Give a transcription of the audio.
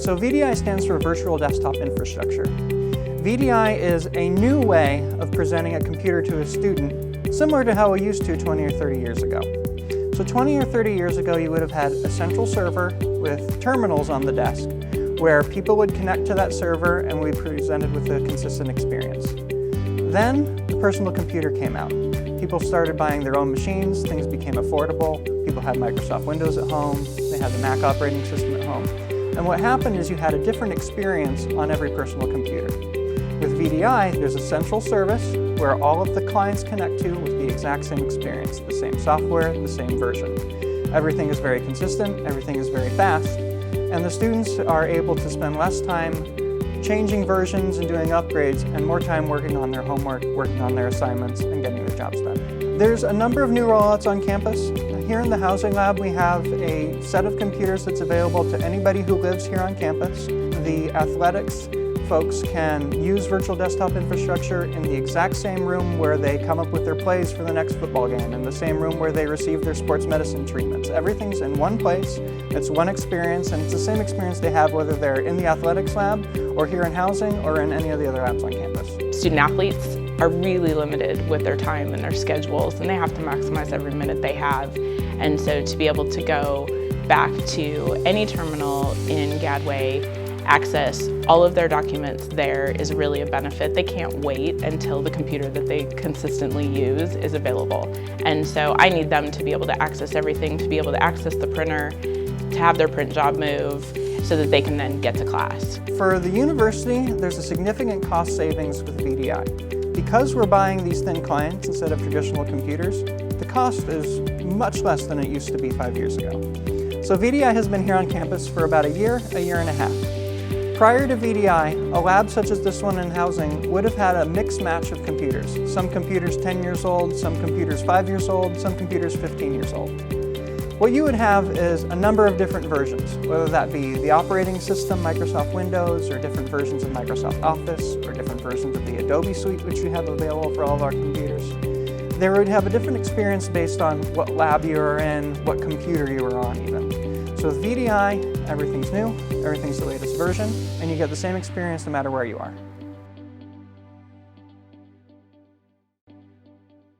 So VDI stands for Virtual Desktop Infrastructure. VDI is a new way of presenting a computer to a student, similar to how we used to 20 or 30 years ago. So 20 or 30 years ago, you would have had a central server with terminals on the desk, where people would connect to that server and we presented with a consistent experience. Then the personal computer came out. People started buying their own machines, things became affordable, people had Microsoft Windows at home, they had the Mac operating system at home. And what happened is you had a different experience on every personal computer. With VDI, there's a central service where all of the clients connect to with the exact same experience, the same software, the same version. Everything is very consistent, everything is very fast, and the students are able to spend less time changing versions and doing upgrades and more time working on their homework, working on their assignments, and getting their jobs done. There's a number of new rollouts on campus. Here in the Housing Lab, we have a set of computers that's available to anybody who lives here on campus. The athletics folks can use virtual desktop infrastructure in the exact same room where they come up with their plays for the next football game, in the same room where they receive their sports medicine treatments. Everything's in one place, it's one experience, and it's the same experience they have whether they're in the athletics lab or here in housing or in any of the other labs on campus. Student athletes are really limited with their time and their schedules, and they have to maximize every minute they have. And so to be able to go back to any terminal in Gadway, access all of their documents there is really a benefit. They can't wait until the computer that they consistently use is available. And so I need them to be able to access everything, to be able to access the printer, to have their print job move, so that they can then get to class. For the university, there's a significant cost savings with VDI. Because we're buying these thin clients instead of traditional computers, the cost is much less than it used to be 5 years ago. So VDI has been here on campus for about a year and a half. Prior to VDI, a lab such as this one in housing would have had a mixed match of computers. Some computers 10 years old, some computers 5 years old, some computers 15 years old. What you would have is a number of different versions, whether that be the operating system, Microsoft Windows, or different versions of Microsoft Office, or different versions of the Adobe suite, which we have available for all of our computers. They would have a different experience based on what lab you were in, what computer you were on even. So with VDI, everything's new, everything's the latest version, and you get the same experience no matter where you are.